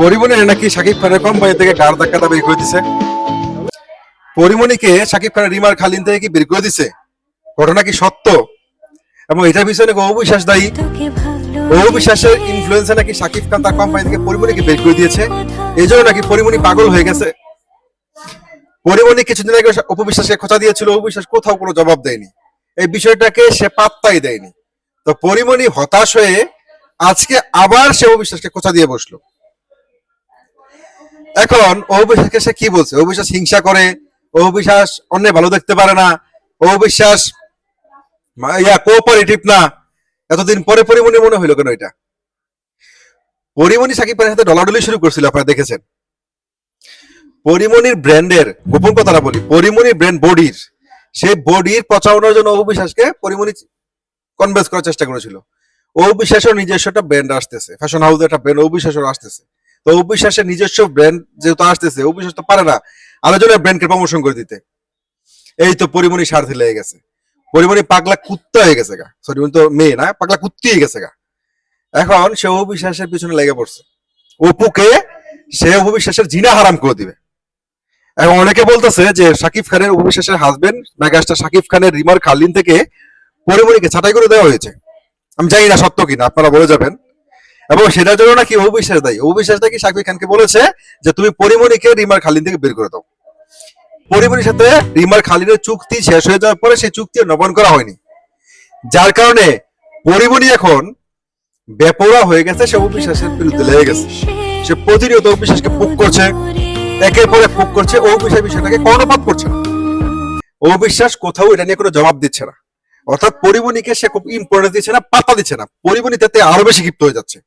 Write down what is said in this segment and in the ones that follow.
পরিমণি নাকি শাকিব খানের কোম্পানি থেকে গাড় ধাক্কাটা বের করে দিছে। পরিমণিকে শাকিব খানের রিমার খালিন থেকে কি বের করে দিছে? ঘটনা কি সত্য? এবং এটার পিছনে অবিশ্বাস দায়ী। অবিশ্বাসের ইনফ্লুয়েন্সে নাকি শাকিব খান তার কোম্পানি থেকে পরিমণিকে বের করে দিয়েছে। এই জন্য নাকি পরিমণি পাগল হয়ে গেছে। পরিমণি কিছুদিন আগে অপবিশ্বাসকে খোঁচা দিয়েছিল, অবিশ্বাস কোথাও কোনো জবাব দেয়নি, এই বিষয়টাকে সে পাত্তাই দেয়নি। তো পরিমণি হতাশ হয়ে আজকে আবার সে অবিশ্বাসকে খোঁচা দিয়ে বসলো। এখন অবিশ্বাসকে সে কি বলছে? অবিশ্বাস হিংসা করে, অবিশ্বাস অন্যের ভালো দেখতে পারে না, অবিশ্বাস কোঅপারেটিভ না। এতদিন পরে পরিমণি মনে হইলো কেন এটা? পরিমণি শাকিব খানের সাথে ডলাডলি শুরু করছিল, আপনারা দেখেছেন। পরিমণির ব্র্যান্ডের গোপন কথাটা বলি, পরিমণির ব্র্যান্ড বডির, সেই বডির পচানোর জন্য অবিশ্বাসকে পরিমণি কনভিন্স করার চেষ্টা করেছিল। অবিশ্বাসের নিজস্ব একটা ব্র্যান্ড আসতেছে, ফ্যাশন হাউসের একটা ব্র্যান্ড অবিশ্বাসের আসতেছে। তো অবিশ্বাসের নিজস্ব ব্র্যান্ড যেহেতু আসতেছে, অবিশ্বাস তো পারে না আলোচনার ব্র্যান্ডকে প্রমোশন করে দিতে। এই তো পরিমণি স্বার্থে লেগে গেছে। পরিমণি পাগলা কুত্তা হয়ে গেছে গা, সরি উনি তো মেয়ে না, পাগলা কুত্তি হয়ে গেছে গা। এখন সে অবিশ্বাসের পিছনে লেগে পড়ছে। অপুকে সে অবিশ্বাসের জিনা হারাম করে দিবে। এখন অনেকে বলতেছে যে শাকিব খানের অবিশ্বাসের হাজবেন্ড মেগাস্টার শাকিব খানের রিমার খালিন থেকে পরিমণিকে ছাঁটাই করে দেওয়া হয়েছে। আমি জানি না সত্য কিনা, আপনারা বলে যাবেন। এবং সেটার জন্য নাকি অবিশ্বাস দায়ী। অবিশ্বাস নাকি শাকিব খানকে বলেছে যে তুমি পরিমণিকে রিমার খালিন থেকে বের করে দাও। পরিমণির সাথে রিমার খালিনের চুক্তি শেষ হয়ে যাওয়ার পরে সেই চুক্তি নবায়ন করা হয়নি, যার কারণে পরিমণি এখন বেপরোয়া হয়ে গেছে। সে অবিশ্বাসের বিরুদ্ধে লেগে গেছে। সে প্রতিনিয়ত অবিশ্বাসকে পুক করছে, একের পরে পুক করছে। অবিশ্বাস বিষয়টাকে কর্ণপাত করছে না। অবিশ্বাস কোথাও এটা নিয়ে কোনো জবাব দিচ্ছে না, অর্থাৎ পরিমণিকে সে খুব ইম্পর্টেন্স দিচ্ছে না, পাত্তা দিচ্ছে না। পরিমণি তাতে আরো বেশি ক্ষিপ্ত হয়ে যাচ্ছে।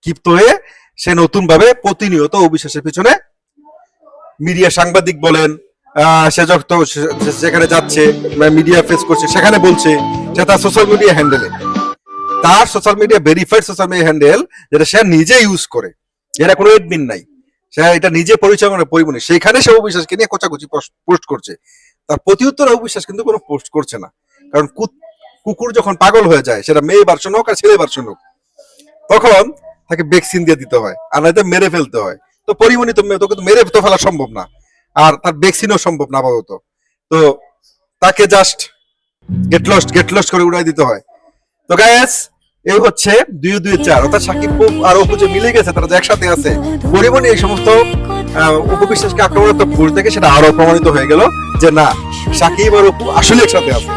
ক্ষিপ্ত হয়ে সে নতুন ভাবে প্রতিনিয়ত অবিশ্বাসের পিছনে মিডিয়া সাংবাদিক বলেন, সে যত যেখানে যাচ্ছে মিডিয়া ফেস করছে সেখানে বলছে, সে তার সোশ্যাল মিডিয়া হ্যান্ডেলে, তার social media verified social media handle যেটা সে নিজে ইউজ করে, এরা কোনো এডমিন নাই, সে এটা নিজে পরিচয় করে পরিমণি, সেখানে সে অবিশ্বাসকে নিয়ে কোচাকুচি পোস্ট করছে। তার প্রতি উত্তরে অবিশ্বাস কিন্তু কোনো পোস্ট করছে না, কারণ কুকুর যখন পাগল হয়ে যায়, সেটা মেয়ে ভার্সন হোক আর ছেলে ভার্সন হোক, তখন তাকে ভ্যাকসিন দিয়ে দিতে হয়, আর নয়তো মেরে ফেলতে হয়। তো পরিমণি তোকে তো মেরে তো ফেলা সম্ভব না, আর তার ভ্যাকসিনও সম্ভব না আপাতত। তো তাকে জাস্ট গেট লস্ট করে উড়াই দিতে হয়। তো গাইস, এই হচ্ছে 2-2-4, অর্থাৎ সাকিব আর অপু যে মিলে গেছে, তারা যে একসাথে আছে। পরিমণি এই সমস্ত উপবিশ্বাসকে আক্রমণাত্মক ভুল থেকে সেটা আরো প্রমাণিত হয়ে গেল যে না, সাকিব আর অপু আসলে একসাথে আছে।